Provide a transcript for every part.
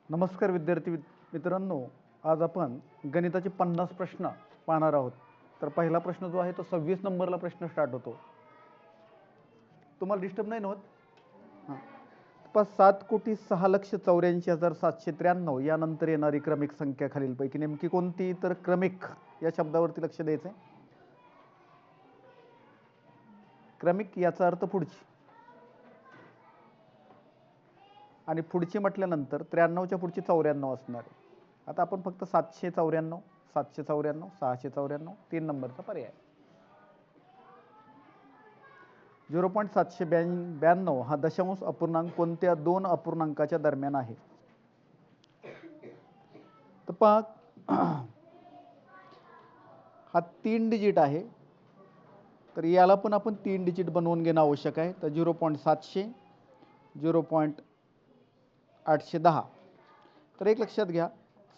नमस्कार विद्यार्थी मित्रांनो, आज आपण गणिताचे 50 प्रश्न पाहणार आहोत. तर पहिला प्रश्न जो आहे तो 26 नंबरला प्रश्न स्टार्ट होतो. तुम्हाला डिस्टर्ब नाही होत? हां. 7,06,84,793 यानंतर येणारी क्रमिक संख्या खालीलपैकी नेमकी कोणती? तर क्रमिक या शब्दावरती लक्ष द्यायचं. क्रमिक याचा अर्थ पुढची, आणि पुढची म्हटल्यानंतर 93च्या पुढची 94 असणार आहे. आता आपण फक्त 794, 794, 694 3 नंबरचा पर्याय. 0.792 हा दशांश अपूर्णांक कोणत्या दोन अपूर्णांकाच्या दरम्यान आहे? तर पहा, हा 3 डिजिट आहे, तर याला पण आपण 3 डिजिट बनवून घेणं आवश्यक आहे. तर 0.700, 0.810. तर एक लक्षात घ्या,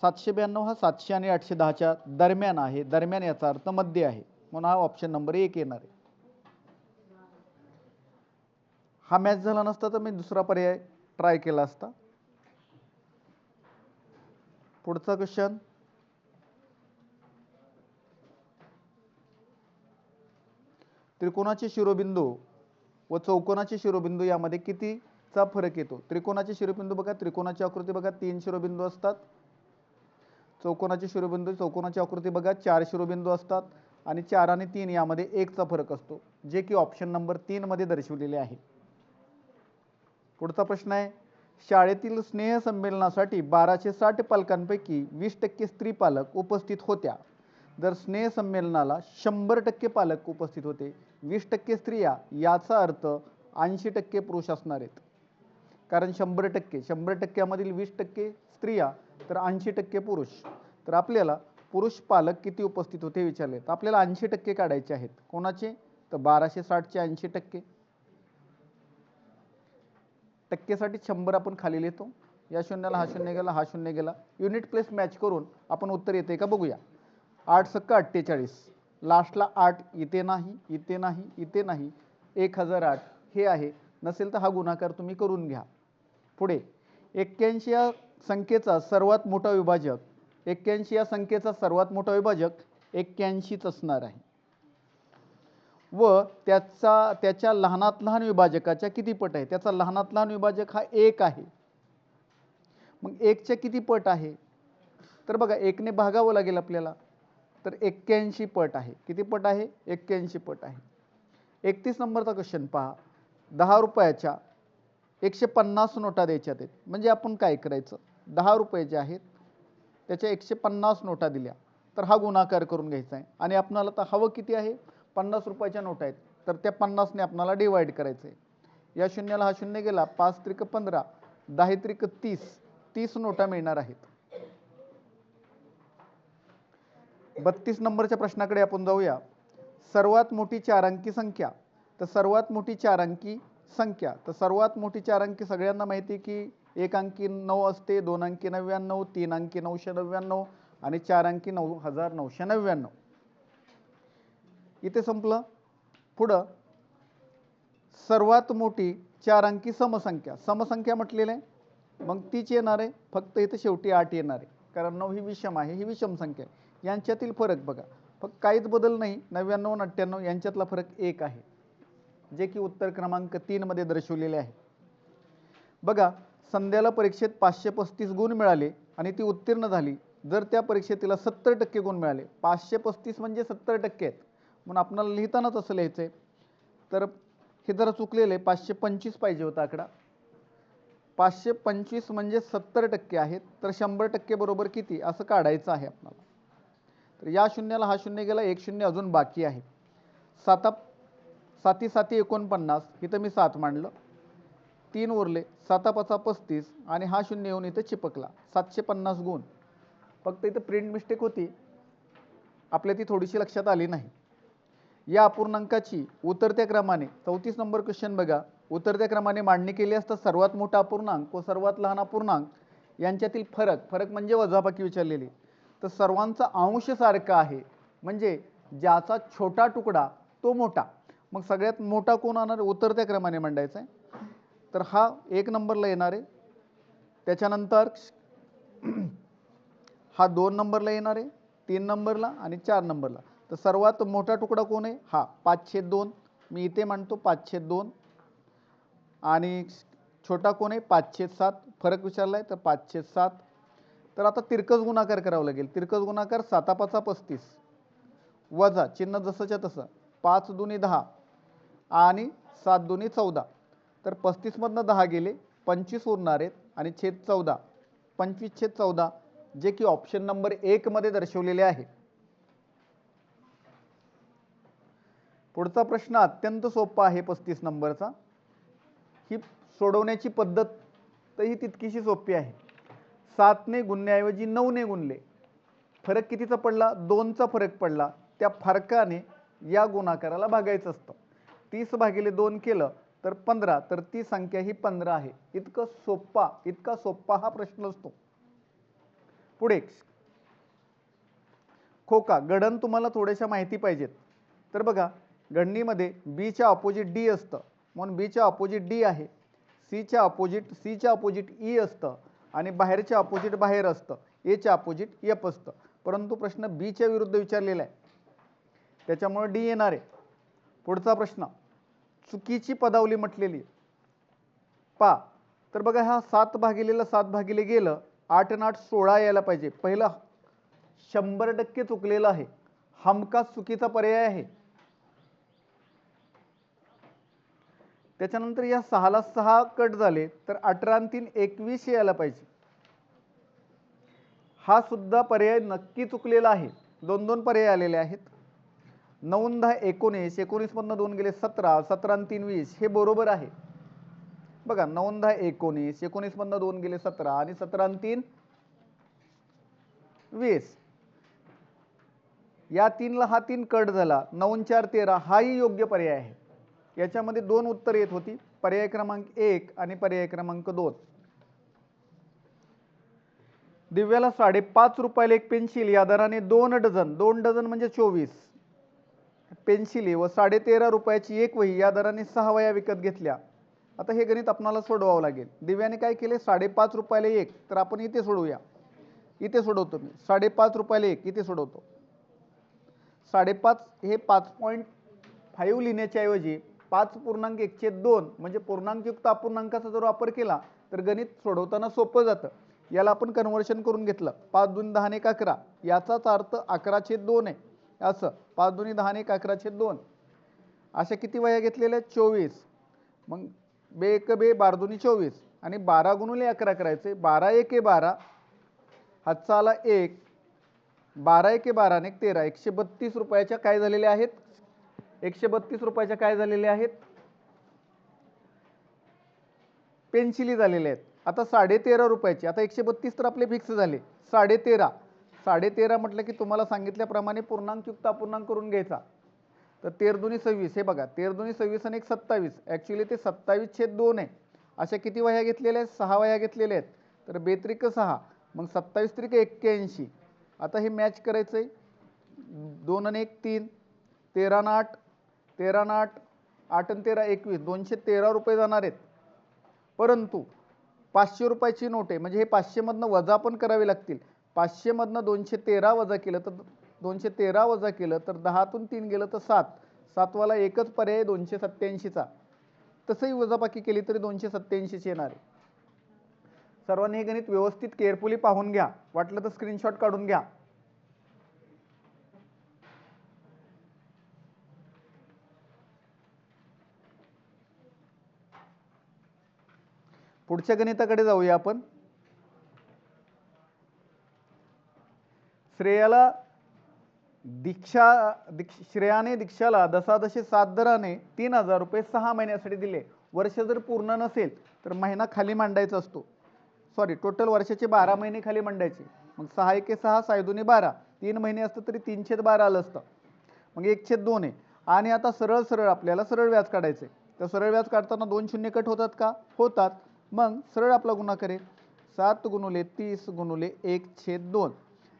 792 हा 700 आणि 810च्या दरम्यान आहे. दरम्यान याचा अर्थ मध्ये आहे, म्हणून हा ऑप्शन नंबर 1 येणार आहे. हा मॅच झाला नसता तर मी दुसरा पर्याय ट्राय केला असता. पुढचा क्वेश्चन, त्रिकोणाचे शिरोबिंदू व चौकोनाचे शिरोबिंदू यामध्ये कितीचा फरक येतो? त्रिकोणाचे शिरोबिंदू बघा, त्रिकोणाची आकृती बघा, 3 शिरोबिंदू असतात. चौकोनाचे शिरोबिंदू, चौकोनाची आकृती बघा, 4 शिरोबिंदू असतात. आणि 4 आणि 3 यामध्ये 1चा फरक असतो, जे की ऑप्शन नंबर 3 मध्ये दर्शवलेले आहे. पुढचा प्रश्न आहे, शाळेतील स्नेहसंमेलनासाठी 1260 पालकांपैकी 20% स्त्री पालक उपस्थित होत्या. जर स्नेहसंमेलनाला 100% पालक उपस्थित होते, 20% स्त्रिया, याचा अर्थ 80% पुरुष असणार आहेत. कारण 100%मधील 20% स्त्रिया तर 80% पुरुष. तर आपल्याला पुरुष पालक किती उपस्थित होते विचारले, तर आपल्याला 80% काढायचे आहेत. कोणाचे? तर 1260चे 80%. टक्केसाठी 100 आपण खाली लिहितो. या शून्याला हा शून्य गेला, हा शून्य गेला. युनिट प्लेस मॅच करून आपण उत्तर येते का बघूया. 8 सक्का 48, लास्टला 8 इथे नाही, इथे नाही, इथे नाही, 1008 हे आहे. नसेल तर हा गुणाकार तुम्ही करून घ्या. पुढे 81 या संख्येचा सर्वात मोठा विभाजक, 81 या संख्येचा सर्वात मोठा विभाजक 81च असणार आहे. व त्याच्या लहानात लहान विभाजकाच्या किती पट आहे? त्याचा लहानात लहान विभाजक हा 1 आहे. मग 1च्या किती पट आहे? तर बघा, 1ने भागावं लागेल आपल्याला. तर 81 पट आहे. किती पट आहे? 81 पट आहे. 31 नंबरचा क्वेश्चन पहा, 10 रुपयाच्या 150 नोटा द्यायच्या आहेत. म्हणजे आपण काय करायचं, 10 रुपये जे आहेत त्याच्या 150 नोटा दिल्या, तर हा गुणाकार करून घ्यायचा आहे. आणि आपल्याला तर हवं किती आहे? 50 रुपयाच्या नोटा आहेत, तर त्या 50ने आपल्याला डिवाइड करायचं आहे. या शून्याला हा शून्य गेला, 5 त्रिक 15, 10 त्रिक 30, 30 नोटा मिळणार आहेत. 32 नंबरच्या प्रश्नाकडे आपण जाऊया. सर्वात मोठी 4 अंकी संख्या, तर सर्वात मोठी 4 अंकी संख्या, तर सर्वात मोठी 4 अंकी सगळ्यांना माहिती की 1 अंकी 9 असते, 2 अंकी 99, 3 अंकी 999 आणि 4 अंकी 9999. इथे संपलं. पुढं सर्वात मोठी 4 अंकी समसंख्या, समसंख्या म्हटलेलं आहे, मग तीच येणार आहे. फक्त इथे शेवटी 8 येणार आहे, कारण 9 ही विषम आहे, ही विषम संख्या आहे. यांच्यातील फरक बघा, फक्त काहीच बदल नाही. 99 आणि 98 यांच्यातला फरक 1 आहे, जे की उत्तर क्रमांक 3 मध्ये दर्शवलेले आहे. बघा, संध्याला परीक्षेत 535 गुण मिळाले आणि ती उत्तीर्ण झाली. जर त्या परीक्षेत तिला 70% गुण मिळाले, 535 म्हणजे 70% आहेत, म्हणून आपल्याला लिहितानाच असं लिहायचं आहे. तर हे जरा चुकलेलं आहे, 525 पाहिजे होता आकडा. 525 म्हणजे 70% आहेत, तर 100% बरोबर किती असं काढायचं आहे आपल्याला. तर या शून्याला हा शून्य गेला, 1 शून्य अजून बाकी आहे. 7 7 7 49, इथं मी 7 मांडलं, 3 उरले, 7 5 35 आणि हा शून्य येऊन इथे चिपकला, 750 गुण. फक्त इथं प्रिंट मिस्टेक होती, आपल्या ती थोडीशी लक्षात आली नाही. या अपूर्णांकाची उतरत्या क्रमाने, 34 नंबर क्वेश्चन बघा, उतरत्या क्रमाने मांडणी केली असता सर्वात मोठा अपूर्णांक व सर्वात लहान अपूर्णांक यांच्यातील फरक म्हणजे वजाबाकी विचारलेली. तर सर्वांचा अंश सारखा आहे, म्हणजे ज्याचा छोटा तुकडा तो मोठा. मग सगळ्यात मोठा कोण होणार? उतरत्या क्रमाने मांडायचा आहे. तर हा 1 नंबरला येणार आहे. त्याच्यानंतर हा 2 नंबरला येणार आहे, 3 नंबरला आणि 4 नंबरला. तर सर्वात मोठा तुकडा कोण आहे? हा 5/2. मी इथे म्हणतो 5/2. आणि छोटा कोण आहे? 5/7. फरक विचारलाय तर 5/7. तर आता तिरकस गुणाकार करावा लागेल. तिरकस गुणाकार 7×5 = 35 वजा चिन्ह जसंच्या तसं 5 दुनी 10 आणि 7 दुनी 14. तर 35 मधनं 10 गेले, 25 उरणार आहेत आणि छेद 14. 25/14 जे की ऑप्शन नंबर 1 मध्ये दर्शवलेले आहे. पुढचा प्रश्न अत्यंत सोपा आहे 35 नंबरचा. ही सोडवण्याची पद्धतही तितकीशी सोपी आहे. 7 ने गुणण्याऐवजी 9 ने गुणले. फरक कितीचा पडला? 2चा फरक पडला. त्या फरकाने या गुणाकाराला भागायचं असतं. 30/2 केलं तर 15. तर ती संख्या ही 15 आहे. इतका सोपा हा प्रश्न असतो. पुढे खोका गणन तुम्हाला थोड्याशा माहिती पाहिजेत. तर बघा, गणनीमध्ये बी च्या अपोजिट डी असतं, म्हणून बी च्या अपोजिट डी आहे. सी च्या अपोजिट ई असतं आणि बाहेरच्या अपोजिट बाहेर असतं. ए च्या अपोजिट एफ असतं. परंतु प्रश्न बी च्या विरुद्ध विचारलेला आहे, त्याच्यामुळे डी येणार आहे. पुढचा प्रश्न चुकीची पदावली म्हटलेली पा. तर बघा, हा 7/7 गेलं, 8 आणि 8 16 यायला पाहिजे. पहिलं 100% चुकलेलं आहे, हमखास चुकीचा पर्याय आहे. त्याच्यानंतर या 6ला 6 कट झाले तर 18 आणि 3 21 यायला पाहिजे. हा सुद्धा पर्याय नक्की चुकलेला आहे. 2 पर्याय आलेले आहेत. 9 आणि 10 19, 19 मधनं 2 गेले 17, 17 आणि 3 20 हे बरोबर आहे. बघा, 9 आणि 10 19, 19 मधनं 2 गेले 17 आणि 17 आणि 3 20. या 3ला हा 3 कट झाला, 9 आणि 4 13 हाही योग्य पर्याय आहे. याच्यामध्ये 2 उत्तर येत होती, पर्याय क्रमांक 1 आणि पर्याय क्रमांक 2. दिव्याला 5.5 रुपयाला एक पेन्सिल या दराने 2 डझन म्हणजे 24 पेन्सिली व 13.5 रुपयाची एक वही या दराने 6 वह्या विकत घेतल्या. आता हे गणित आपल्याला सोडवावं लागेल. दिव्याने काय केले? 5.5 रुपयाला एक. तर आपण इथे सोडवूया. इथे सोडवतो मी. 5.5 रुपयाला एक इथे सोडवतो. 5.5 हे 5.5 लिहिण्याच्या ऐवजी 5.1/2 म्हणजे पूर्णांकयुक्त अपूर्णांकाचा जर वापर केला तर गणित सोडवताना सोपं जातं. याला आपण कन्व्हर्शन करून घेतलं. 5 दूनी 10 1 11 याचाच अर्थ 11/2 आहे. असं 5 दूनी 10 1 11/2. अशा किती वह्या घेतलेल्या? 24. मग बे 1 बे 12 दूनी 24 आणि 12 गुणिले 11 करायचे. 12 1 12 हातचा आला 1, 12 1 12 आणि 13 132 रुपयाच्या काय झालेल्या आहेत? 132 रुपयाच्या काय झालेल्या आहेत? पेन्सिली झालेल्या आहेत. आता 13.5 रुपयाची. आता 132 तर आपले फिक्स झाले. 13.5 म्हटलं की तुम्हाला सांगितल्याप्रमाणे पूर्णांकयुक्त अपूर्णांक करून घ्यायचा. तर 13 दूनी 26 हे बघा, 13 दूनी 26 आणि 1 27. ॲक्च्युली ते 27/2 आहे. अशा किती वह्या घेतलेल्या आहेत? 6 वह्या घेतलेल्या आहेत. तर 2 6 मग 27 3 81. आता हे मॅच करायचं आहे. 2 आणि 1 3, 13 आणि 8 13 आणि 8 8 आणि 13 21 213 रुपये जाणार आहेत. परंतु 500 रुपयाची नोट आहे, म्हणजे हे 500 मधनं वजा पण करावे लागतील. 500 मधनं 213 वजा केलं तर 213 वजा केलं तर 10तून 3 गेलं तर 7. 7 वाला एकच पर्याय 287चा. तसंही वजाबाकी केली तरी 287 येणार आहे. सर्वांनी हे गणित व्यवस्थित केअरफुली पाहून घ्या. वाटलं तर स्क्रीनशॉट काढून घ्या. पुढच्या गणिताकडे जाऊया आपण. श्रेयाने दीक्षाला दशादशे 7 दराने 3000 रुपये 6 महिन्यासाठी दिले. वर्ष जर पूर्ण नसेल तर महिना खाली मांडायचा असतो. सॉरी, टोटल वर्षाचे 12 महिने खाली मांडायचे. मग 6 1 6 6 2 12 3 महिने असतं तरी 3/12 आलं असतं. मग 1/2 आहे. आणि आता सरळ आपल्याला सरळ व्याज काढायचे. तर सरळ व्याज काढताना 2 शून्य कट होतात का? होतात. मग सरळ आपला गुणाकार आहे 7 गुणिले 30 गुणिले 1/2.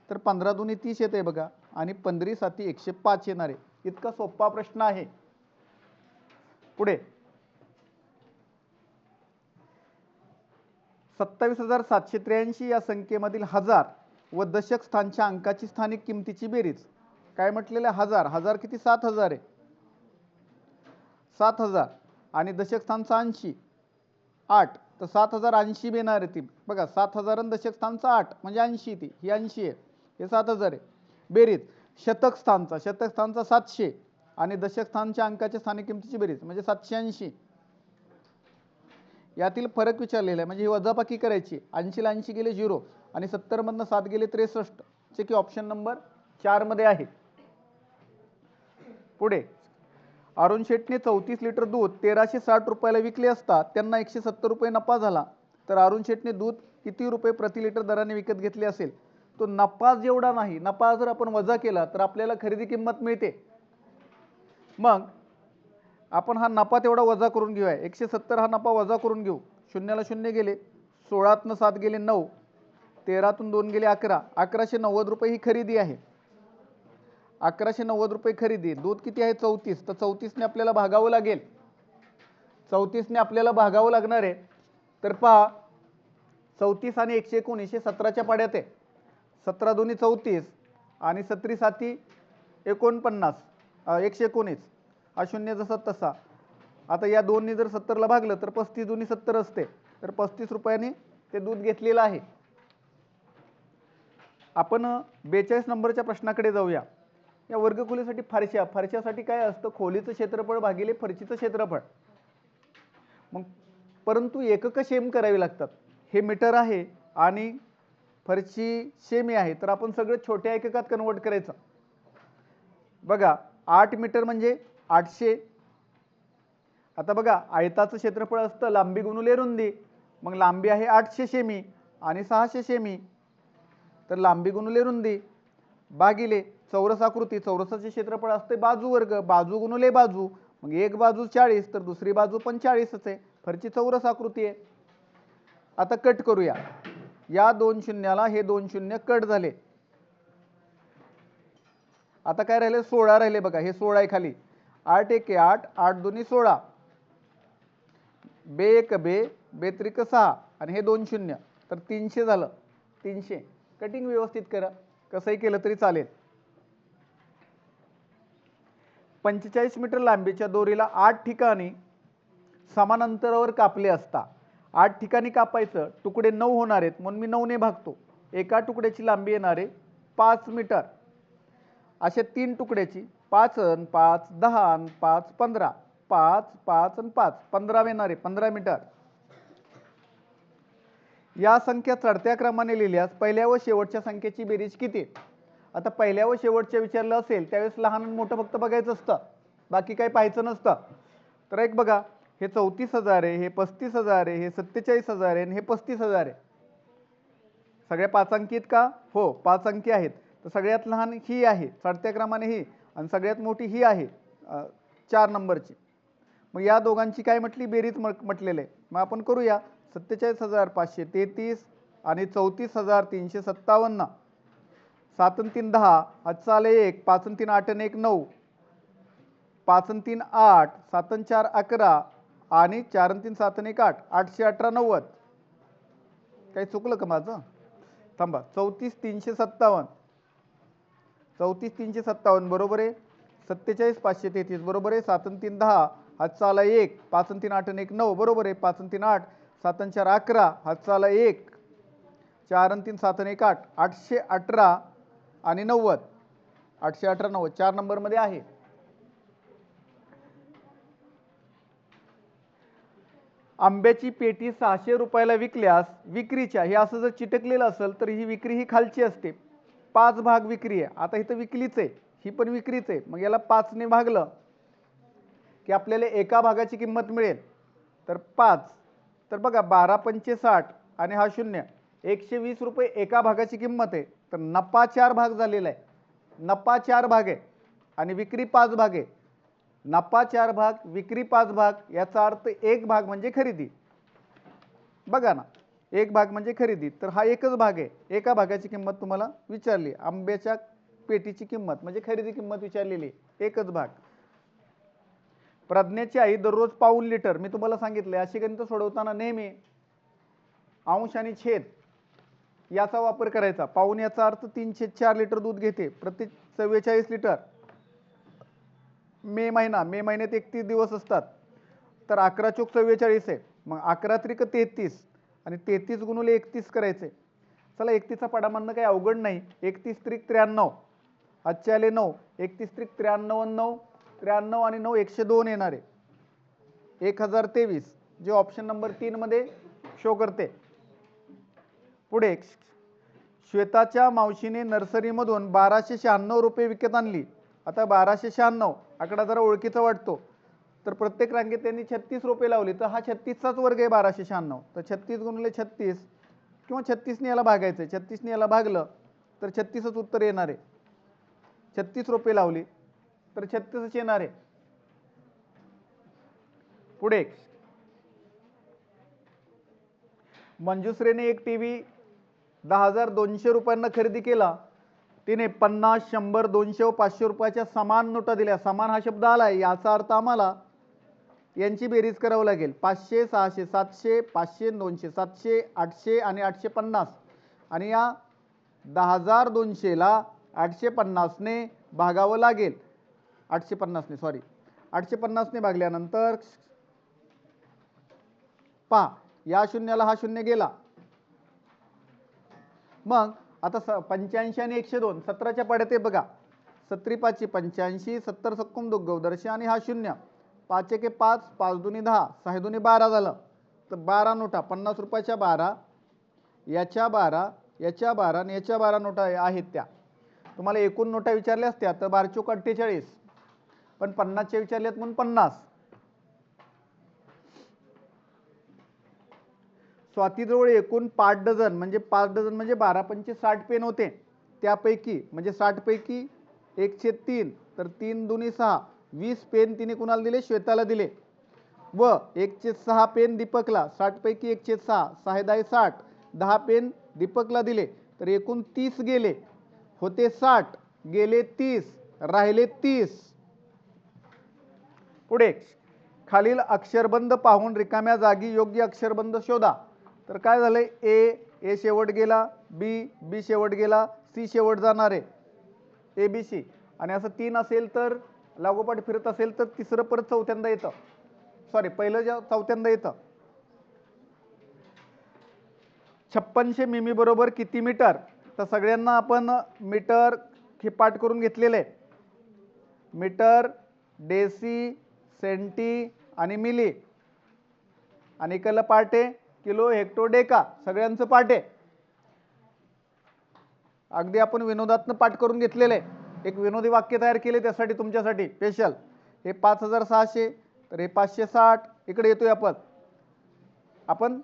तर 15 दूनी 30 येते बघा आणि 15 7 105 येणार आहे. इतका सोपा प्रश्न आहे. पुढे 27,783 या संख्येमधील हजार व दशक स्थानच्या अंकाची स्थानिक किमतीची बेरीज. काय म्हटलेलं आहे? हजार. हजार किती? 7,000 आहे. 7,000 आणि दशक स्थानचा 80 8, तर 7,080 येणार आहे ती. बघा 7,000 आणि दशक स्थानचा 8 म्हणजे 80. ती ही 80 आहे, हे 7,000 आहे. बेरीज शतक स्थानचा 700 आणि दशक स्थानच्या अंकाच्या स्थानिक किमतीची बेरीज म्हणजे 780. यातील फरक विचारलेला आहे, म्हणजे ही वजाबाकी करायची. 80 ला 80 गेले 0 आणि 70 मधनं 7 गेले 63, जे की ऑप्शन नंबर 4 मध्ये आहे. पुढे अरुण शेटने 34 लिटर दूध 1,360 रुपयाला विकले असता त्यांना 170 रुपये नफा झाला, तर अरुण शेटने दूध किती रुपये प्रति लिटर दराने विकत घेतले असेल? तो नफा जेवढा नाही, नफा जर आपण वजा केला तर आपल्याला खरेदी किंमत मिळते. मग आपण हा नफा तेवढा वजा करून घेऊया. 170 हा नफा वजा करून घेऊ. शून्याला 0 गेले, 16तनं 7 गेले 9, 13तून 2 गेले 11, 1,190 रुपये ही खरेदी आहे. 1,190 रुपये खरेदी. दूध किती आहे? 34, तर 34ने आपल्याला भागावं लागेल. 34ने आपल्याला भागावं लागणार आहे. तर पहा 34 आणि 119 17च्या पाड्यात आहे. 17 दोन्ही 34 आणि 17 साती 49, 119. हा शून्य जसा तसा. आता या दोन्ही जर 70ला भागलं तर 35 दोन्ही 70 असते, तर 35 रुपयाने ते दूध घेतलेलं आहे. आपण 42 नंबरच्या प्रश्नाकडे जाऊया. या वर्गखोलीसाठी फरशासाठी काय असतं? खोलीचं क्षेत्रफळ भागिले फरशीचं क्षेत्रफळ. मग परंतु एकक सेम करावी लागतात. हे मीटर आहे आणि फरशी सेमी आहे, तर आपण सगळं छोट्या एककात कन्वर्ट करायचं. बघा 8 मीटर म्हणजे 800. आता बघा आयताचं क्षेत्रफळ असतं लांबी गुणुले रुंदी. मग लांबी आहे 800 सेमी आणि 600 सेमी, तर लांबी गुणुले रुंदी भागिले चौरस आकृती. चौरसाचे क्षेत्रफळ असते बाजू वर्ग, बाजू गुणुले बाजू. मग एक बाजू 40 तर दुसरी बाजू पण 40च आहे. फरची चौरस आकृती आहे. आता कट करूया. या 2 शून्याला हे 2 शून्य कट झाले. आता काय राहिले? 16 राहिले. बघा हे 16 आहे खाली. 8 1 8, 8 2 16, बे 1 बे, बे त्रिक 6 आणि हे 2 शून्य, तर 300 झालं. 300. कटिंग व्यवस्थित करा, कसंही केलं तरी चालेल. 45 मीटर लांबीच्या दोरीला 8 ठिकाणी समान अंतरावर कापले असता 8 ठिकाणी कापायचं. तुकडे 9 होणार आहेत म्हणून मी 9 ने भागतो. एका तुकड्याची लांबी येणार आहे 5 मीटर. अशा 3 तुकड्याची 5 अन 5 10 अन 5 15, 5 5 अन 5 15 येणार आहे 15 मीटर. या संख्या चढत्या क्रमाने लिहिल्यास पहिल्या व शेवटच्या संख्येची बेरीज किती? आता पहिल्या व शेवटच्या विचारलं असेल त्यावेळेस लहान आणि मोठं फक्त बघायचं असतं, बाकी काही पाहायचं नसतं. तर एक बघा हे 34,000 आहे, हे 35,000 आहे, हे 47,000 आहे आणि हे 35,000 आहे. सगळ्या 5 अंकी आहेत का? हो 5 अंकी आहेत. तर सगळ्यात लहान ही आहे चढत्या क्रमाने ही, आणि सगळ्यात मोठी ही आहे 4 नंबरची. मग या दोघांची काय म्हटली? बेरीज म्हटलेलं आहे. मग आपण करूया. 47,533 आणि 34,357. 7 आणि 3 10, हातचा आले 1, 5 आणि 3 8 आणि 1 9, 5 आणि 3 8, 7 आणि 4 11 आणि 4 आणि 3 7 आणि 1 8, 818 90. काही चुकलं का माझं? थांबा. 34,357, 34,357 बरोबर आहे. 47,533 बरोबर आहे. 7 आणि 3 10, हातचा आला 1, 5 आणि 3 8 आणि 1 9 बरोबर आहे. 5 आणि 3 8, 7 आणि 4 11, हातचा आला 1, 4 आणि 3 7 आणि 1 8, 818 आणि 90, 818 90 4 नंबर मध्ये आहे. आंब्याची पेटी 600 रुपयाला विकल्यास विक्रीच्या, हे असं जर चिटकलेलं असेल तर ही विक्री ही खालची असते. 5 भाग विक्री आहे. आता इथं विकलीच आहे, ही पण विक्रीच आहे. मग याला 5 ने भागलं की आपल्याला एका भागाची किंमत मिळेल. तर 5, तर बघा 12 पंचे 60 आणि हा 0, 120 रुपये एका भागाची किंमत आहे. तर नफा 4 भाग झालेला आहे. नफा 4 भाग आहे आणि विक्री 5 भाग आहे. नफा 4 भाग, विक्री 5 भाग, याचा अर्थ 1 भाग म्हणजे खरेदी. बघा ना, 1 भाग म्हणजे खरेदी. तर हा एकच भाग आहे. एका भागाची किंमत तुम्हाला विचारली. आंब्याच्या पेटीची किंमत म्हणजे खरेदी किंमत विचारलेली, एकच भाग. प्रज्ञाची आई दररोज पाऊण लिटर, मी तुम्हाला सांगितले अशी गणित सोडवताना नेहमी अंश आणि छेद याचा वापर करायचा. पाऊण याचा अर्थ 3/4 लिटर दूध घेते प्रति 44 लिटर. मे महिन्यात 31 दिवस असतात, तर 11 चोक 44 आहे. मग 11 त्रिक 33 आणि 33 गुणिले 31 करायचे. चला 31चा पाडा मानणं काही अवघड नाही. 31 त्रिक 93, आजचे आले 9, 31 त्रिक 93 आणि 9, 93 आणि 9 102 येणार आहे. 1023 जे ऑप्शन नंबर 3 मध्ये शो करते. पुढे श्वेताच्या मावशीने नर्सरीमधून 1296 रुपये विकत आणली. आता 1296 आकडा जरा ओळखीचा वाटतो, तर प्रत्येक रांगेत त्यांनी 36 रुपये लावले, तर हा 36चाच वर्ग आहे 1296. तर 36 गुणिले 36 किंवा 36ने याला भागायचं. 36ने याला भागलं तर 36च उत्तर येणार आहे. 36 रुपये लावली तर 36च येणार आहे. पुढे मंजुश्रीने एक टीव्ही 10,200 रुपयांना खरेदी केला. तिने 50, 100, 200 व 500 रुपयाच्या समान नोटा दिल्या. समान हा शब्द आलाय, याचा अर्थ आम्हाला यांची बेरीज करावी लागेल. 500, 600, 700, 500, 200, 700, 800 आणि 850. आणि या 10,200 ला 850 ने भागावं लागेल. 850 ने भागल्यानंतर पहा, या शून्याला हा शून्य गेला. मग आता 85 आणि 102 17च्या पाड्यात आहे बघा. 17 5 85, 70 सक्कुम दुग्गवदर्शी आणि हा शून्य. 5 1 5, 5 2 10, 6 2 12 झालं. तर 12 नोटा 50 रुपयाच्या 12, याच्या 12, याच्या 12 आणि याच्या 12 नोटा आहेत. त्या तुम्हाला एकूण नोटा विचारल्या असत्या तर 12 चोक 48, पण 50च्या विचारल्यात म्हणून 50. स्वातीजवळ एकूण 5 डझन म्हणजे 5 डझन म्हणजे 12 पंचे 60 पेन होते. त्यापैकी म्हणजे 60 पैकी 1/3 तर 3 दुनी 6, 20 पेन तिने कुणाला दिले? श्वेताला दिले. व 1/6 पेन दीपकला. 60 पैकी 1/6, 6 10 60, 10 पेन दीपकला दिले. तर एकूण 30 गेले. होते 60, गेले 30, राहिले 30. पुढे खालील अक्षरबंध पाहून रिकाम्या जागी योग्य अक्षरबंध शोधा. तर काय झालंय? ए शेवट गेला, बी शेवट गेला, सी शेवट जाणार आहे, ABC. आणि असं 3 असेल तर लागोपाठ फिरत असेल तर तिसरं परत चौथ्यांदा येतं. सॉरी, पहिलं चौथ्यांदा येतं. 5600 मिमी बरोबर किती मीटर? तर सगळ्यांना आपण मीटर हे पाठ करून घेतलेलं आहे. मीटर, डेसी, सेंटी आणि मिली. आणि एकाला पाठ आहे किलो, हेक्टो, डेका, सगळ्यांचं पाठ आहे. अगदी आपण विनोदातनं पाठ करून घेतलेलं आहे. एक विनोदी वाक्य तयार केले त्यासाठी तुमच्यासाठी स्पेशल. हे 5600, तर हे 560. इकडे येतोय आपण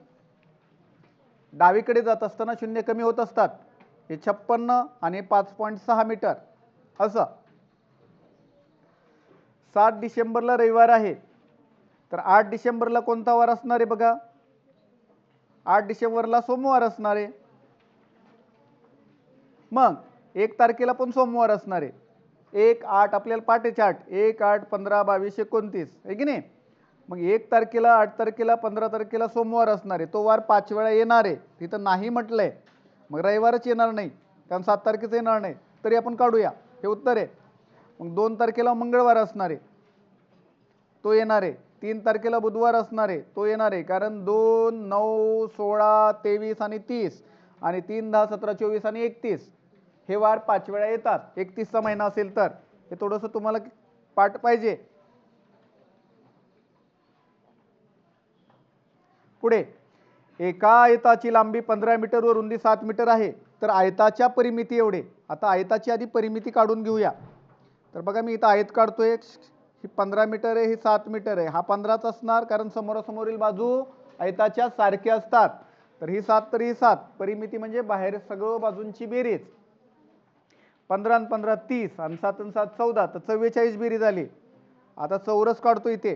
डावीकडे जात असताना शून्य कमी होत असतात. हे 56 आणि 5.6 मीटर असं. 7 डिसेंबरला रविवार आहे, तर 8 डिसेंबरला कोणता वार असणार आहे बघा? 8 डिसेंबरला सोमवार असणार आहे. मग 1 तारखेला पण सोमवार असणार आहे. 1 8 आपल्याला पाठ आहे चार्ट. 1 8 15 22 29 आहे की नाही? मग 1 तारखेला, 8 तारखेला, 15 तारखेला सोमवार असणार आहे. तो वार 5 वेळा येणार आहे. तिथं नाही म्हटलंय, मग रविवारच येणार नाही, कारण 7 तारखेचं येणार नाही. तरी आपण काढूया, हे उत्तर आहे. मग 2 तारखेला मंगळवार असणार आहे, तो येणार आहे. 3 तारखेला बुधवार असणार आहे, तो येणार आहे, कारण 2 9 16 23 आणि 30 आणि 3 10 17 24 आणि 31 हे वार 5 वेळा येतात. 31चा महिना असेल तर हे थोडंसं तुम्हाला पाठ पाहिजे. पुढे एका आयताची लांबी 15 मीटर व रुंदी 7 मीटर आहे, तर आयताच्या परिमिती एवढे. आता आयताची आधी परिमिती काढून घेऊया. तर बघा, मी इथं आयत काढतोय. ही 15 मीटर आहे, ही 7 मीटर आहे. हा 15च असणार, कारण समोरासमोरील बाजू आयताच्या सारख्या असतात. तर ही 7 तर ही 7. परिमिती म्हणजे बाहेर सगळं बाजूंची बेरीज. 15 आणि 15 30 आणि 7 आणि 7 14, तर 44 बेरीज झाली. आता चौरस काढतो इथे.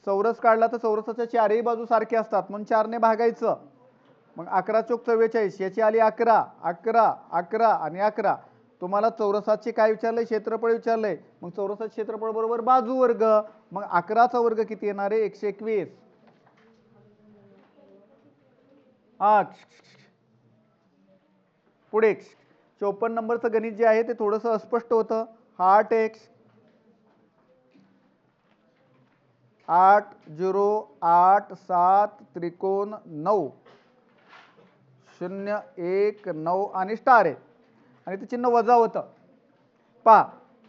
चौरस काढला तर चौरसाच्या चारही बाजू सारख्या असतात, म्हणून 4 ने भागायचं. मग 11 चोक 44, याची आली 11, 11, 11 आणि 11. तुम्हाला चौरसाचे काय विचारलंय? क्षेत्रफळ विचारलंय. मग चौरसाचे क्षेत्रफळ बरोबर बाजू वर्ग. मग 11चा वर्ग किती येणार आहे? 121. पुढे 54 नंबरचं गणित जे आहे ते थोडंसं अस्पष्ट होतं. 8x 8 0 8 7 त्रिकोण 9 0 1 9 आणि स्टार आहे आणि ते चिन्ह वजा होतं. पहा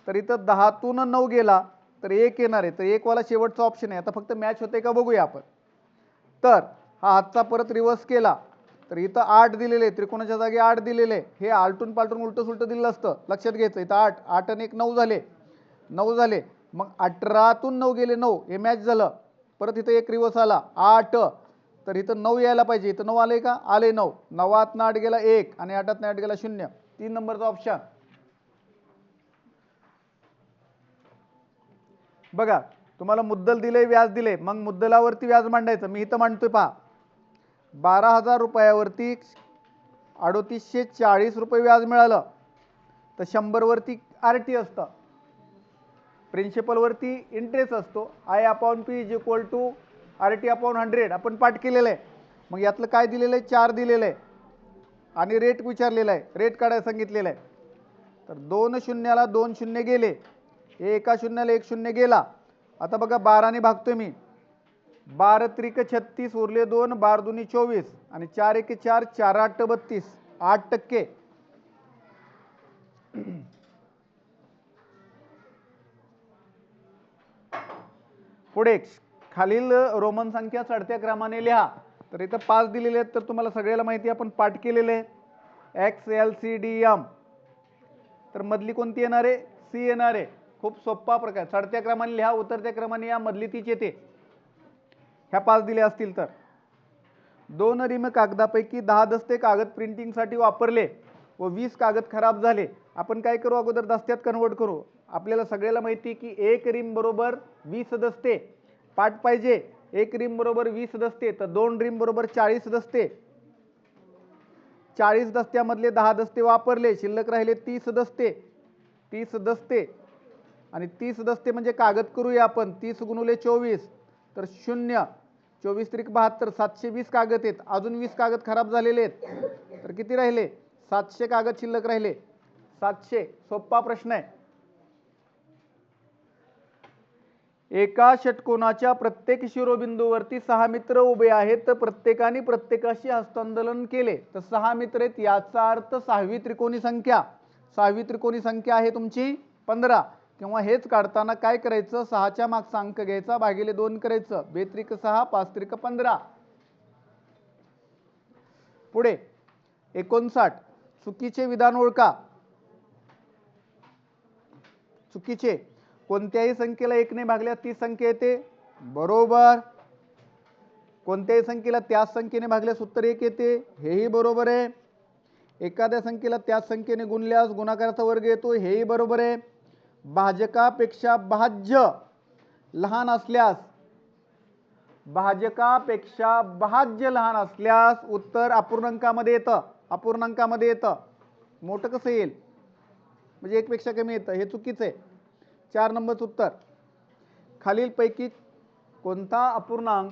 तर इथं 10 तून 9 गेला तर 1 येणार आहे, तर 1 वाला शेवटचा ऑप्शन आहे. आता फक्त मॅच होते का बघूया आपण. तर हा हातचा परत रिव्हर्स केला तर इथं 8 दिलेले, त्रिकोणाच्या जागी 8 दिलेले, हे आलटून पालटून उलटं सुलटं दिलं असतं. लक्षात घ्यायचं इथं 8 8 आणि 1 9 झाले, 9 झाले. मग 18 तून 9 गेले 9, हे मॅच झालं. परत इथं एक रिव्हर्स आला 8, तर इथं 9 यायला पाहिजे. इथं 9 आले का, आले 9. 9 8 गेला 1 आणि 8 8 गेला 0. 3 नंबरचा ऑप्शन. बघा तुम्हाला मुद्दल दिले, व्याज दिले, मग मुद्दलावरती व्याज मांडायचं. मी इथं मांडतोय पहा, 12,000 रुपयावरती 3840 रुपये व्याज मिळालं तर 100 वरती RT असतं, प्रिन्सिपल वरती इंटरेस्ट असतो. I/P = RT/100 आपण पाठ केलेलं आहे. मग यातलं काय दिलेलं आहे, 4 दिलेलं आहे आणि रेट विचारलेला आहे, रेट काढायला सांगितलेलं आहे. तर 2 शून्याला 2 शून्य गेले, एका शून्याला 1 शून्य गेला. आता बघा 12 ने भागतोय मी, 12 त्रिक 36 उरले 2, 12 दुनी 24 आणि 4 1 4, 4 8 32, 8%. पुढे खालील रोमन संख्या चढत्या क्रमाने लिहा. तर इथं 5 दिलेले आहेत, तर तुम्हाला सगळ्याला माहिती आपण पाठ केलेले आहे. XLCDM, तर मधली कोणती येणार आहे, C येणार आहे. खूप सोपा प्रकार. चढत्या क्रमाने लिहा, उतरत्या क्रमाने या, मधली तीच येते. ह्या 5 दिल्या असतील तर 2 रिम कागदापैकी 10 दस्ते कागद प्रिंटिंगसाठी वापरले व 20 कागद खराब झाले. आपण काय करू, अगोदर दस्त्यात कन्वर्ट करू. आपल्याला सगळ्याला माहिती की 1 रिम बरोबर 20 दस्ते. पाठ पाहिजे, 1 रिम बरोबर 20 दस्ते, तर 2 रिम बरोबर 40 दस्ते. 40 दस्त्यामधले 10 दस्ते वापरले, शिल्लक राहिले 30 दस्ते. 30 दस्ते आणि 30 दस्ते म्हणजे कागद करूया आपण. 30 गुणुले 24 तर 0, 24 त्रिक 72, 720 कागद आहेत. अजून 20 कागद खराब झालेले आहेत, तर किती राहिले, 700 कागद शिल्लक राहिले. 700. सोपा प्रश्न आहे. एका षटकोनाच्या प्रत्येक शिरोबिंदूवरती 6 मित्र उभे आहेत, तर प्रत्येकाने प्रत्येकाशी हस्तांदोलन केले तर 6 मित्र आहेत. याचा अर्थ 6वी त्रिकोणी संख्या. 6वी त्रिकोणी संख्या आहे तुमची 15. किंवा हेच काढताना काय करायचं, 6च्या मागचा अंक घ्यायचा, भागिले 2 करायचं. 2 त्रिक 6, 5 त्रिक 15. पुढे 59. चुकीचे विधान ओळखा. चुकीचे. कोणत्याही संख्येला 1 ने भागल्यास ती संख्या येते, बरोबर. कोणत्याही संख्येला त्याच संख्येने भागल्यास उत्तर 1 येते, हेही बरोबर आहे. एखाद्या संख्येला त्याच संख्येने गुणल्यास गुणाकाराचा वर्ग येतो, हेही बरोबर आहे. भाजकापेक्षा भाज्य लहान असल्यास, भाजकापेक्षा भाज्य लहान असल्यास उत्तर अपूर्णांकामध्ये येतं. अपूर्णांकामध्ये येतं. मोठं कसं येईल, म्हणजे 1 पेक्षा कमी येतं, हे चुकीचं आहे. 4 नंबरचं उत्तर. खालीलपैकी कोणता अपूर्णांक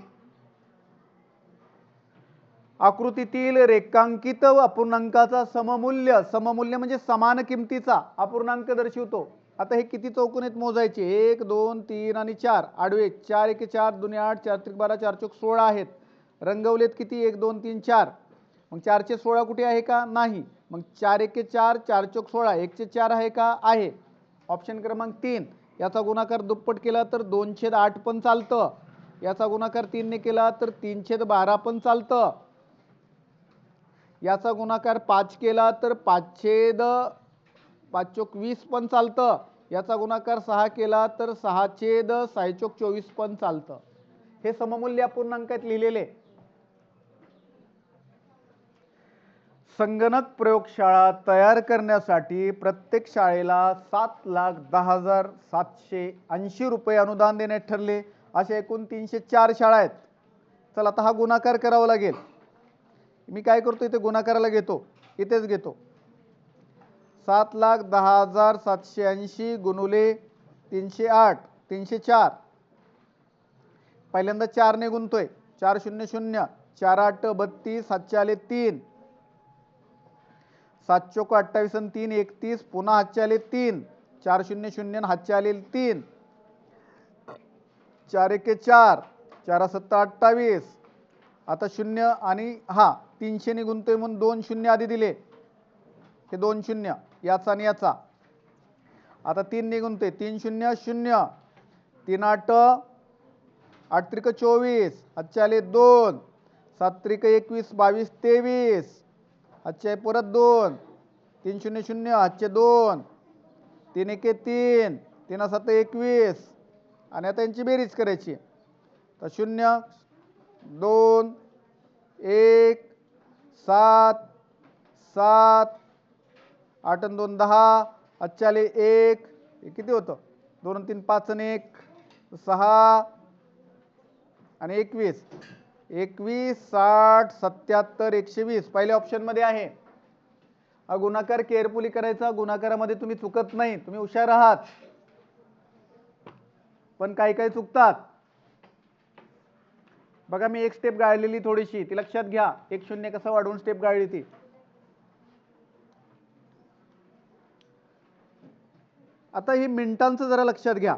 आकृतीतील रेखांकित अपूर्णांकाचा सममूल्य, सममूल्य म्हणजे समान किमतीचा अपूर्णांक दर्शवतो. आता हे किती चौकोन आहेत मोजायचे, 1 2 3 आणि 4 आडवे. 4 1 4, 2 8, 4 त्रिक 12, 4 चौक 16 आहेत. रंगवलेत किती, 1 2 3 4. मग 4 चे 16 कुठे आहे का, नाही. मग 4 1 4, 4 चौक 16, 1 चे 4 आहे का, आहे. ऑप्शन क्रमांक 3. याचा गुणाकार दुप्पट केला तर 2/8 पण चालतं. याचा गुणाकार 3 ने केला तर 3/12 पण चालतं. याचा गुणाकार 5 केला तर 5/5 चौक 20 पण चालतं. याचा गुणाकार 6 केला तर 6/6 चौक 24 पण चालतं. हे सममूल्य अपूर्णांकात लिहिलेले. संगणक प्रयोगशाळा तयार करण्यासाठी प्रत्येक शाळेला 7,10,780 रुपये अनुदान देण्यात ठरले. अशा एकूण 304 शाळा आहेत. चला आता हा गुणाकार करावा लागेल. मी काय करतो, इथे गुणाकाराला घेतो, इथेच घेतो. 7,10,780 गुणुले 308, 304. पहिल्यांदा 4 ने गुणतोय, 4 0 0, 4 8 32, 7 आले 3, 7 चौक 28 आणि 3 31, पुन्हा हातचे आले 3, 4 0 0 आणि हातचे आले 3, 4 1 4, 4 7 28. आता 0 आणि हा 300 ने गुणतोय म्हणून 2 0 आधी दिले, हे 2 0 याचा आणि याचा. आता 3 ने गुणतोय 3 0 0, 3 8 8 त्रिक 24, हातचे आले 2, 7 त्रिक 21 22 23, हातचे परत 2, 3 0 0, हातचे 2, 3 1 3, 3 7 21. आणि आता यांची बेरीज करायची. तर 0 2 1 7 7, 8 आणि 2 10, हातचे आले 1, हे किती होतं 2 आणि 3 5 आणि 1 6 आणि 21, 21 60 77 120 पहिल्या ऑप्शन मध्ये आहे. हा गुणाकार केअरफुली करायचा, गुणाकारामध्ये तुम्ही चुकत नाही, तुम्ही हुशार आहात, पण काही काही चुकतात. बघा मी एक स्टेप गाळलेली थोडीशी, ती लक्षात घ्या. 1 0 कसं वाढवून स्टेप गाळली ती. आता ही मिनिटांचं जरा लक्षात घ्या,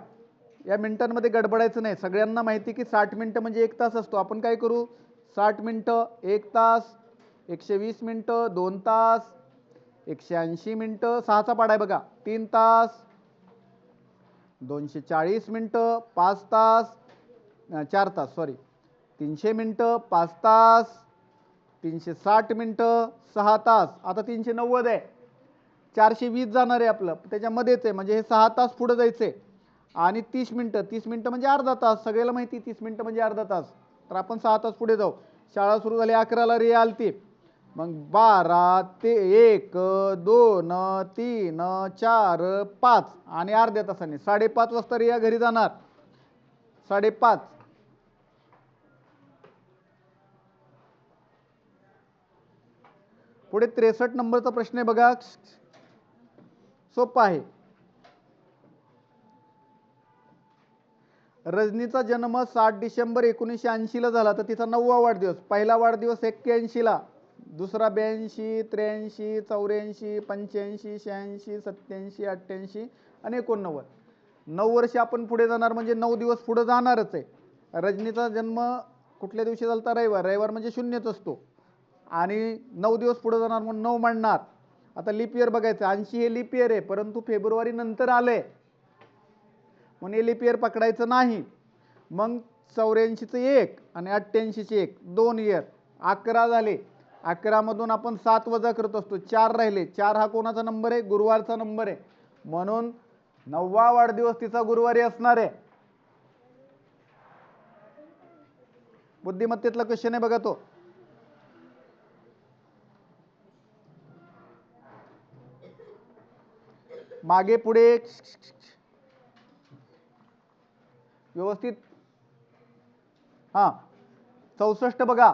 या मिनिटांमध्ये गडबडायचं नाही. सगळ्यांना माहिती की 60 मिनिटं म्हणजे 1 तास असतो. आपण काय करू, 60 मिनिटं 1 तास, 120 मिनिटं 2 तास, 180 मिनिटं 6चा पाढा आहे बघा 3 तास, 240 मिनिटं 5 तास 4 तास सॉरी 300 मिनिटं 5 तास, 360 मिनिटं 6 तास. आता 390 आहे, 420 जाणार आहे आपलं, त्याच्यामध्येच आहे म्हणजे हे 6 तास पुढे जायचे. आणि 30 मिनिटं म्हणजे अर्धा तास. सगळ्याला माहिती 30 मिनिटं म्हणजे अर्धा तास, तर आपण 6 तास पुढे जाऊ. शाळा सुरू झाली 11ला, रे आलती, मग 12 ते 1 2 3 4 5 आणि अर्ध्या तासाने 5:30 वाजता रिया घरी जाणार. 5:30. पुढे 63 नंबरचा प्रश्न आहे बघा, सोपा आहे. रजनीचा जन्म 7 डिसेंबर 1980 ला झाला, तर तिचा 9वा वाढदिवस. पहिला वाढदिवस 81 ला, दुसरा 82, 83, 84, 85, 86, 87, 88 आणि 89. 9 वर्ष आपण पुढे जाणार म्हणजे 9 दिवस पुढे जाणारच आहे. रजनीचा जन्म कुठल्या दिवशी झाला, रविवार. रविवार म्हणजे शून्यच असतो आणि 9 दिवस पुढे जाणार म्हणून 9 मांडणार. आता लीप इयर बघायचं. 80 हे लीप इयर आहे, परंतु फेब्रुवारी नंतर आले म्हणून हे लीप इयर पकडायचं नाही. मग 84चं 1 आणि 88चे 1, 2 इयर, 11 झाले. 11 मधून आपण 7 वजा करत असतो, 4 राहिले. 4 हा कोणाचा नंबर आहे, गुरुवारचा नंबर आहे, म्हणून 9वा वाढदिवस तिचा गुरुवारी असणार आहे. बुद्धिमत्तेतला क्वेश्चन आहे बघा तो. मागे पुढे व्यवस्थित. हा 64 बघा,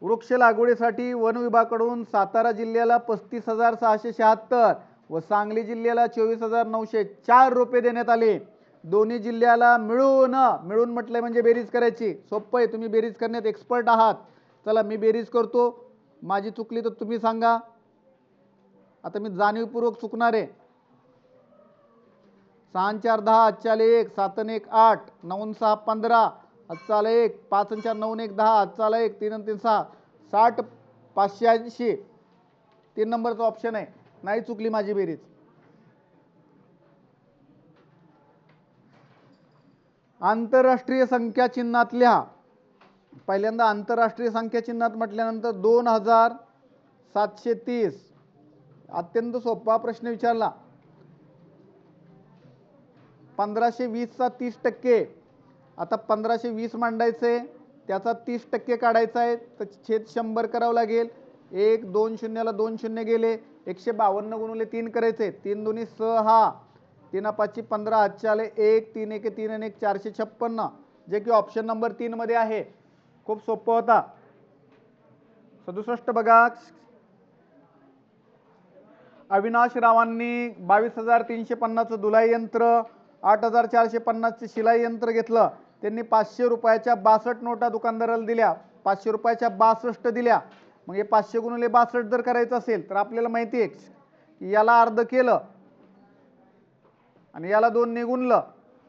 वृक्ष लागवडीसाठी वन विभागाकडून सातारा जिल्ह्याला 35,676 व सांगली जिल्ह्याला 24,904 रुपये देण्यात आले. दोन्ही जिल्ह्याला मिळून, मिळून म्हटलंय म्हणजे बेरीज करायची. सोपं आहे, तुम्ही बेरीज करण्यात एक्सपर्ट आहात. चला मी बेरीज करतो, माझी चुकली तर तुम्ही सांगा. आता मी जाणीवपूर्वक चुकणार आहे. 6 4 10, हातचे आले 1, 7 1 8, 9 6 15, हातचा आला 1, 5 4 9 1 10, हातचा आला 1, 3 3 6 60 580. 3 नंबरचा ऑप्शन आहे, नाही चुकली माझी बेरीज. आंतरराष्ट्रीय संख्या चिन्हात लिहा. पहिल्यांदा आंतरराष्ट्रीय संख्या चिन्हात म्हटल्यानंतर 2730. अत्यंत सोपा प्रश्न विचारला. 1520 चा 30%. आता 1520 मांडायचे, त्याचा 30% काढायचा आहे, तर छेद 100 करावं लागेल. 1 2 शून्याला 2 शून्य गेले, 152 गुणिले 3 करायचे. 3 दुनी 6, 3 5 15, हातचे आले 1, 3 1 3 आणि 1 456, जे की ऑप्शन नंबर 3 मध्ये आहे. खूप सोपं होता. 67 बघा, अविनाश रावांनी 22,350 धुलाई यंत्र, 8,450 शिलाई यंत्र घेतलं. त्यांनी 500 रुपयाच्या 62 नोटा दुकानदाराला दिल्या. 500 रुपयाच्या 62 दिल्या. मग हे 500 गुणिले 62 जर करायचं असेल तर आपल्याला माहिती आहे की याला अर्ध केलं आणि याला 2 ने गुणलं,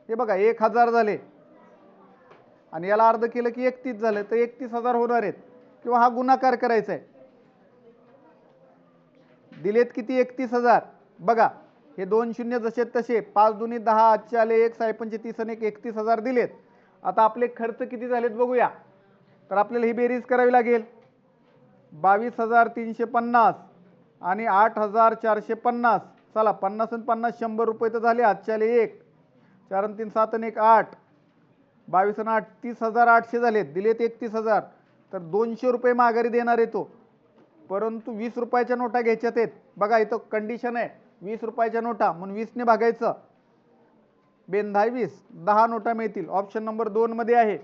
हे बघा 1000 झाले आणि याला अर्ध केलं की 31 झालं, तर 31,000 होणार आहेत. किंवा हा गुणाकार करायचा आहे. दिलेत किती? 31,000. बघा हे 2 शून्य जसे तसे, 5 दुनी 10, आजचे आले 1, 6 पंचे 30 आणि 31,000 दिलेत. आता आपले खर्च किती झालेत बघूया. तर आपल्याला ही बेरीज करावी लागेल. 22,350 आणि 8,450. चला 50 आणि 50 100 रुपये तर झाले. आजचे आले 1, 4 आणि 3 7 आणि 1 8, 22 आणि 8 30,800 झालेत. दिलेत 31,000. तर 200 रुपये माघारी देणार आहे तो, परंतु 20 रुपयाच्या नोटा घ्यायच्यात आहेत. बघा इथं कंडिशन आहे 20 रुपयाच्या नोटा, म्हणून 20 ने भागायचं. 20 10 नोटा मिळतील. ऑप्शन नंबर 2 मध्ये आहे.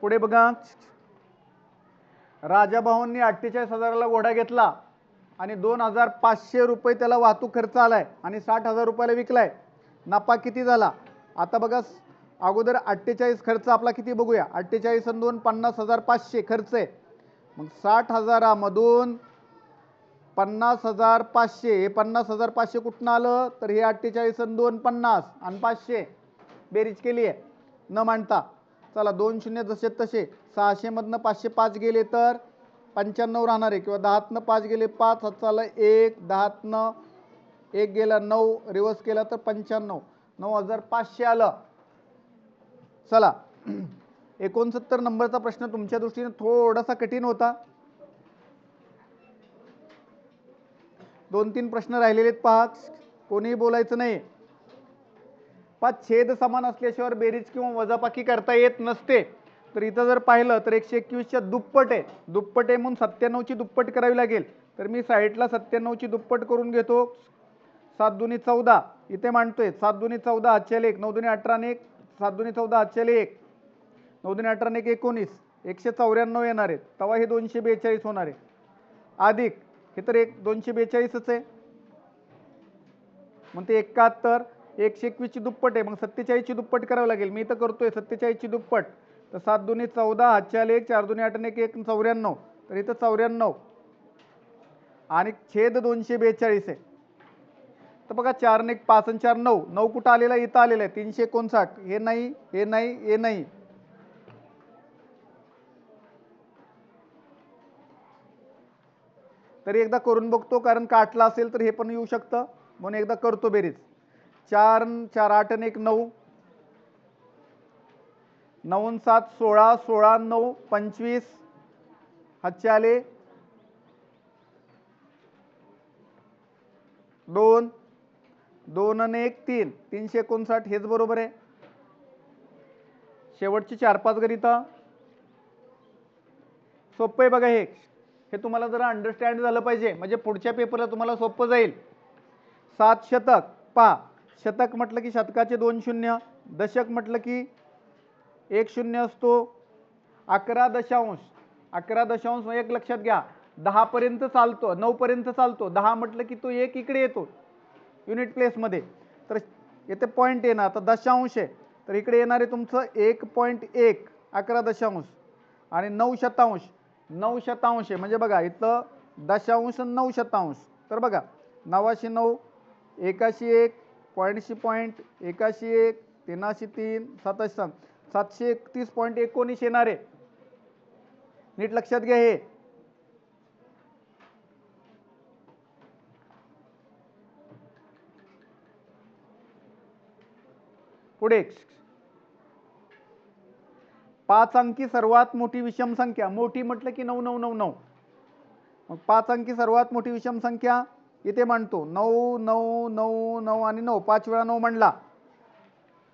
पुढे बघा, राजाभाऊंनी 48,000ला घोडा घेतला आणि 2,500 रुपये त्याला वाहतूक खर्च आलाय आणि 60,000 रुपयाला विकलाय. नफा किती झाला? आता बघा अगोदर 48 खर्च आपला किती बघूया. 48 आणि 2 50,500 खर्च आहे. मग 60,000मधून 50,500, हे 50,500 कुठून आलं? तर हे 48 आणि 2 50 आणि 500 बेरीज केली आहे न मांडता. चला 2 शून्य जसे तसे. 600 मधनं 505 गेले तर 95 राहणार आहे, किंवा 10तनं 5 गेले 5, हात चालला 1, 10तनं 1 गेला 9, रिवर्स केला तर 95, 9,500 आलं. चला 69 नंबरचा प्रश्न तुमच्या दृष्टीने थोडासा कठीण होता. 2-3 प्रश्न राहिलेले आहेत पहा, कोणीही बोलायचं नाही. छेद समान असल्याशिवाय बेरीज किंवा वजाबाकी करता येत नसते. तर इथं जर पाहिलं तर 121च्या दुप्पट आहे. दुप्पट आहे म्हणून 97ची दुप्पट करावी लागेल. तर मी साईडला 97ची दुप्पट करून घेतो. 7 दुनी 14 इथे मांडतोय. 7 दुनी 14 हातच्याले 1, 9 दुनी 18 आणि 1, 7 दुनी 14 हातच्याले 1, 9 दुनी 18 आणि 1 19, 194 येणार आहेत. तेव्हा हे 242 होणार आहे. अधिक हे तर 242च आहे, मग ते 71. 121ची दुप्पट आहे, मग 47ची दुप्पट करावी लागेल. मी इथं करतोय 47ची दुप्पट. तर 7 दुनी 14 हातच्याले 1, 4 दुनी 8 आणि 1 94. तर इथं 94 आणि छेद 242 आहे. तर बघा 4 ने 1 5 आणि 4 9, 9 कुठं आलेला? इथं आलेला आहे 359. हे नाही, हे नाही, हे नाही. तरी एकदा करून बघतो, कारण काटला असेल तर हे पण येऊ शकतं, म्हणून एकदा करतो बेरीज. 4 4 8 आणि 1 9, 9 7 16, 16 9 25, हातचे आले 2, 2 आणि 1 3, 359. हेच बरोबर आहे. शेवटची 4-5 गणितं सोपं आहे बघा. हे तुम्हाला जरा अंडरस्टँड झालं पाहिजे, म्हणजे पुढच्या पेपरला तुम्हाला सोपं जाईल. 7 शतक पहा. शतक म्हटलं की शतकाचे 2 शून्य, दशक म्हटलं की 1 शून्य असतो. 11 दशांश, 11 दशांश एक लक्षात घ्या, 10 पर्यंत चालतो, 9 पर्यंत चालतो. 10 म्हटलं की तो 1 इकडे येतो युनिट प्लेस मध्ये, तर येथे पॉईंट येणार. आता दशांश आहे तर इकडे येणार आहे तुमचं 1.1, 11 दशांश आणि 9 शतांश. 9 शतांश आहे म्हणजे बघा इथं दशांश 9 शतांश. तर बघा 909, 81, पॉईंटशी पॉईंट, 81, 303, 87, 731.19 येणार आहे. नीट लक्षात घ्या. हे पुढे 5 अंकी सर्वात मोठी विषम संख्या. मोठी म्हटलं की 9999. मग 5 अंकी सर्वात मोठी विषम संख्या इथे मांडतो. 9 9 9 9 आणि 9, 5 वेळा 9 मांडला.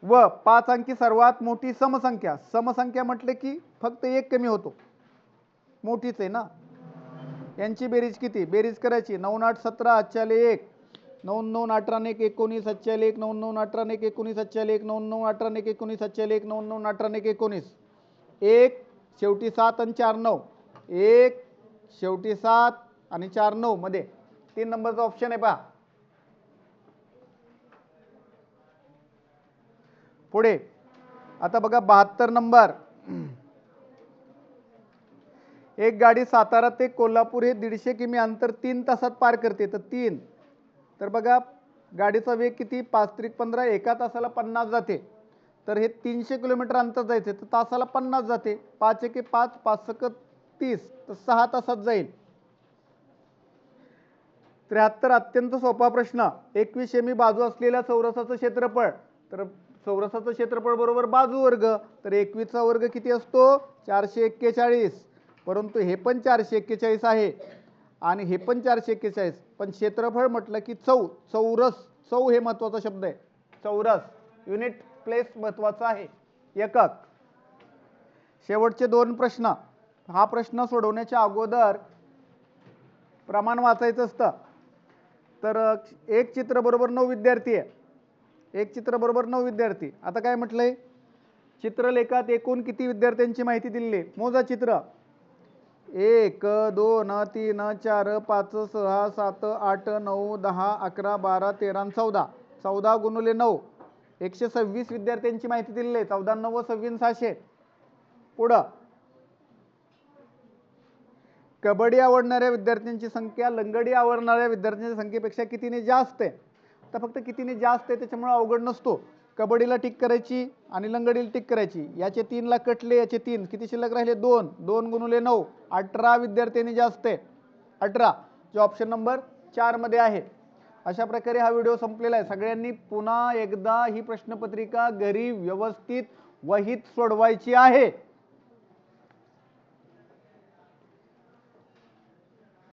व 5 अंकी सर्वात मोठी समसंख्या. समसंख्या म्हटले की फक्त एक कमी होतो, मोठीच आहे ना. यांची बेरीज किती? बेरीज करायची. 9 8 17 हातच्याले 1, 9 9 18 आणि 1 19 हातच्याले 1, 9 9 18 आणि 1 19 हातच्याले 1, 9 9 18 आणि 1 19 हातच्याले 1, 9 9 18 आणि 1 19, 1 शेवटी 7 आणि 4 9, 1 शेवटी 7 आणि 4 9 मध्ये 3 नंबरचा ऑप्शन आहे पहा. पुढे आता बघा 72 नंबर. एक गाडी सातारा ते कोल्हापूर हे 150 किमी अंतर 3 तासात पार करते. तर 3 तर बघा गाडीचा वेग किती 5-15 एका तासाला 50 जाते. तर हे 300 किलोमीटर अंतर जायचे तर तासाला 50 जाते. 5 एके 5 5 सक 30 तर 6 तासात जाईल. 73 अत्यंत सोपा प्रश्न. 21 सेमी बाजू असलेल्या चौरसाचं क्षेत्रफळ. तर चौरसाचं क्षेत्रफळ बरोबर बाजू वर्ग. तर 21 चा वर्ग किती असतो 441. परंतु हे पण 441 आहे आणि हे पण 441. पण क्षेत्रफळ म्हटलं की चौरस चौ हे महत्वाचा शब्द आहे. चौरस युनिट प्लेस महत्वाचा आहे. एकक. शेवटचे 2 प्रश्न. हा प्रश्न सोडवण्याच्या अगोदर प्रमाण वाचायचं असतं. तर एक चित्र बरोबर 9 विद्यार्थी आहे. एक चित्र बरोबर 9 विद्यार्थी. आता काय म्हटलंय चित्रलेखात एकूण किती विद्यार्थ्यांची माहिती दिली. मोजा चित्र. 1 2 3 4 5 6 7 8 9 10 11 12 13 14. 14 गुणिले 9 126 विद्यार्थ्यांची माहिती दिलेली आहे. 14 9 26 600. पुढं कबड्डी आवडणाऱ्या विद्यार्थ्यांची संख्या लंगडी आवडणाऱ्या विद्यार्थ्यांच्या संख्येपेक्षा कितीने जास्त आहे. तर फक्त कितीने जास्त आहे त्याच्यामुळे अवघड नसतो. कबड्डीला टिक करायची आणि लंगडीला टिक करायची. याचे 3 ला कटले याचे 3 किती शिल्लक राहिले 2. 2 गुणिले 9 18 विद्यार्थ्यांनी जास्त आहे. 18 जो ऑप्शन नंबर 4 मध्ये आहे. अशा प्रकारे हा व्हिडिओ संपलेला आहे. सगळ्यांनी पुन्हा एकदा ही प्रश्नपत्रिका घरी व्यवस्थित वहीत सोडवायची आहे.